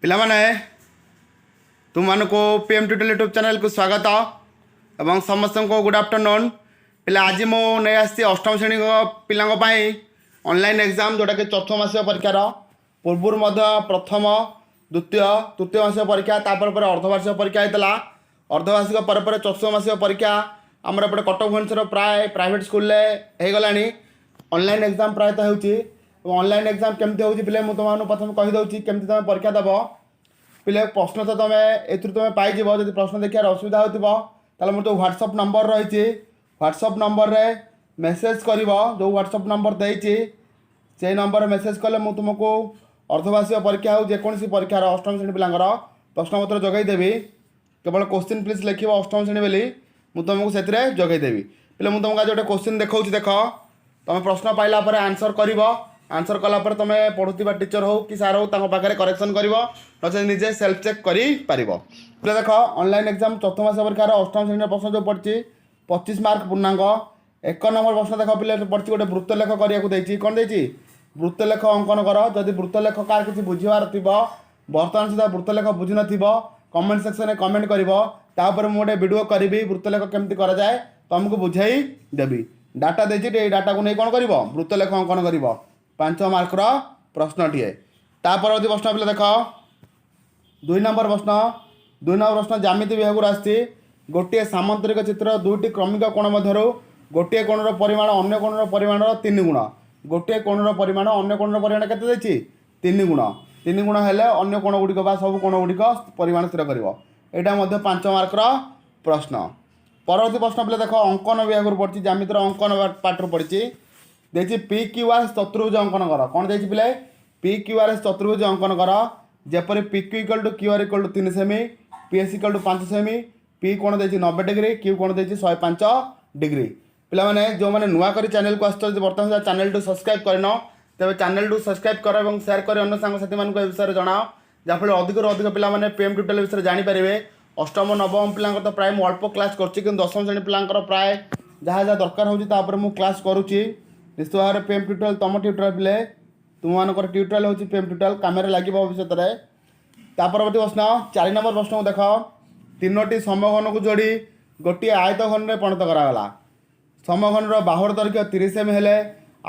पिलामाने तुम को PM tutorial YouTube channel को स्वागत एवं समस्त को गुड आफ्टरनून। पिला आज मु नहीं आसी अष्टम श्रेणी पिला ऑनलाइन एग्जाम जोटा कि चतुर्थ मासिक परीक्षार पूर्व प्रथम द्वितीय तृतीय मासिक परीक्षा तापर अर्धवार्षिक परीक्षा होता अर्धवार्षिक पर चतुर्थ मासिक परीक्षा आमर एपटे कटक भुवनेश्वर प्राय प्राइवेट स्कूल हो गला ऑनलाइन एग्जाम प्रायतः हो ऑनलाइन एग्जाम केमती हो पे मुझे तुम प्रथम कहीदे केमती तुम परीक्षा देव पे प्रश्न तो तुम तुम पाइज जब प्रश्न देखार असुविधा हो मोर तो व्हाट्सअप नंबर रही व्हाट्सअप नंबर रे मेसेज कर जो व्हाट्सअप नंबर देती से नंबर मेसेज कले मुझे तुमको अर्धवार्षिक परीक्षा हो जेकोसी परीक्षार अष्टम श्रेणी पिलांर प्रश्नपत्र जगैदेवी केवल क्वेश्चन प्लीज लिख अष्टम श्रेणी बोली मुझे तुमको से जगैदेवी पे मुझे तुमको आज गोटे क्वेश्चन देखा देख तुम प्रश्न पाइला आंसर कर आंसर कलापर तुम पढ़ुवा टीचर हो कि सार हो पाखे करेक्शन कर नचे निजे सेल्फ चेक कर देख ऑनलाइन एग्जाम चतुर्थ मास परीक्षार अष्टम श्रेणी प्रश्न जो पड़ी 25 मार्क पूर्णांक 1 नंबर प्रश्न देख पे पड़ी गोटे वृत्तलेख करने कौन देती वृत्तलेख अंकन कर जदि वृत्तलेख कार किसी बुझार थी बर्तमान सुधा वृत्तलेख बुझी न कमेंट सेक्शन में कमेंट कर मुझे वीडियो करी वृत्तलेख केमती कराए तुमको बुझाई देवी डाटा देती डाटा को नहीं कौन कर वृत्तलेख अंकन कर 5 मार्कर प्रश्नटीए तापर प्रश्न पे देख 2 नंबर प्रश्न ज्यामिति विभाग आसी गोटे सामांतरिक चित्र दुईटी क्रमिक कोण मध्य गोटे कोणर परिमाण अन्य कोणर परिमाण 3 गुण गोटे कोणर परिमाण अन्य कोणर परिमाण केते 3 गुण 3 गुण हेले अन्य कोण गुड़िक सब कोण गुड़िक परिमाण स्थिर कर यहाँ 5 मार्कर प्रश्न परवर्ती प्रश्न पे देख अंकन विभाग पड़ी ज्यामितिर अंकन पाठ पड़ी देखिए पी क्यू आर चतुर्भुज अंकन कर कौन देखिए पिले पी क्यू आर चतुर्भुज अंकन कर जपर P Q equal to Q R equal to 3 सेमी पी एस इक्वल टू 5 सेमी पी कोण देखिए 90 डिग्री क्यू कोण देखिए 105 डिग्री पे जो मैंने नुआ कर चैनल को आस बर्तमान चैनल टू सब्सक्राइब करन तेज चैनल टू सब्सक्राइब कर और शेयर कर अन्य सांगसाथी मान विषय जनाओ जहाँफल अधिक अधिक पे पीएम ट्यूटोरियल विषय जानीपारे अष्टम नवम पिला तो प्राय मुझे अल्प क्लास कर दशम श्रेणी पिलांकर प्राय जहाँ जहाँ दरकार हो क्लास करुच्ची निश्चित भाव में पीएम ट्यूटोरियल तुम ट्यूटोरियल पिले तुम मानकर ट्यूटोरियल हो पीएम ट्यूटोरियल काम लगे भविष्य परवर्ती प्रश्न 4 नंबर प्रश्न को देख 3टी समघन को जोड़ी गोटे आयतघन में परिणत करागला समघन बाहुर दैर्घ्य 30 सेमी हेले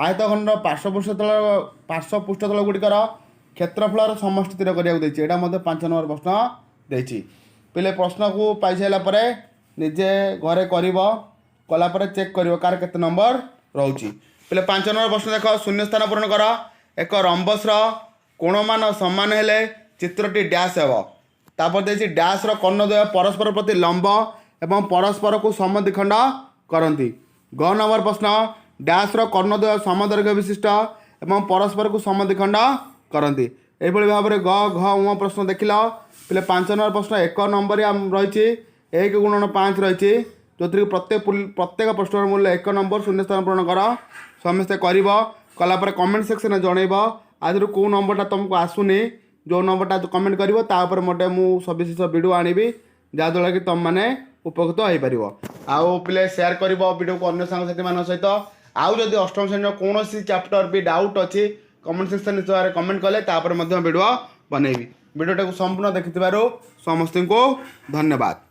आयतघन पार्श्व पृष्ठतल गुड़िकर क्षेत्रफल समष्टि स्थिर करने यहाँ 5 नंबर प्रश्न देती पे प्रश्न को पाई सारापर निजे घरे कलापर चेक कर कार के नंबर रोचे पे 5 नंबर प्रश्न देख शून्य स्थान पूरण कर एक रंबसर कोणमान समान हेले चित्रटी डैश हे देखिए डैश कर्णद्वय परस्पर प्रति लंब एवं परस्पर को समद्विखंड करती ग नंबर प्रश्न डैश कर्णद्वय समदैर्घ्य विशिष्ट एवं परस्पर को समद्विखंड करती यही भाव में ग घ उ प्रश्न देखिल पे 5 नंबर प्रश्न 1 नंबर रही 1 गुणन 5 रही जो थी प्रत्येक प्रश्न मूल्य 1 नंबर शून्य स्थान पूरण कर समस्ते कलापर कमेंट सेक्शन में जनइब आज कौ नंबरटा तुमको आसुनी जो नंबरटा कमेंट कर मोटे मुझे सविशेष वीडियो आनी जहाँद्वारा कि तुम मैंने उपकृत हो पार आउ पे सेयार कर वीडियो को अन्य सांगसाथी मान सहित आउ जदि अष्टम श्रेणी कौन चैप्टर भी डाउट अच्छी कमेंट सेक्शन निश्चय कमेंट कले वीडियो बनइबी वीडियोटा को संपूर्ण देखि समस्त को धन्यवाद।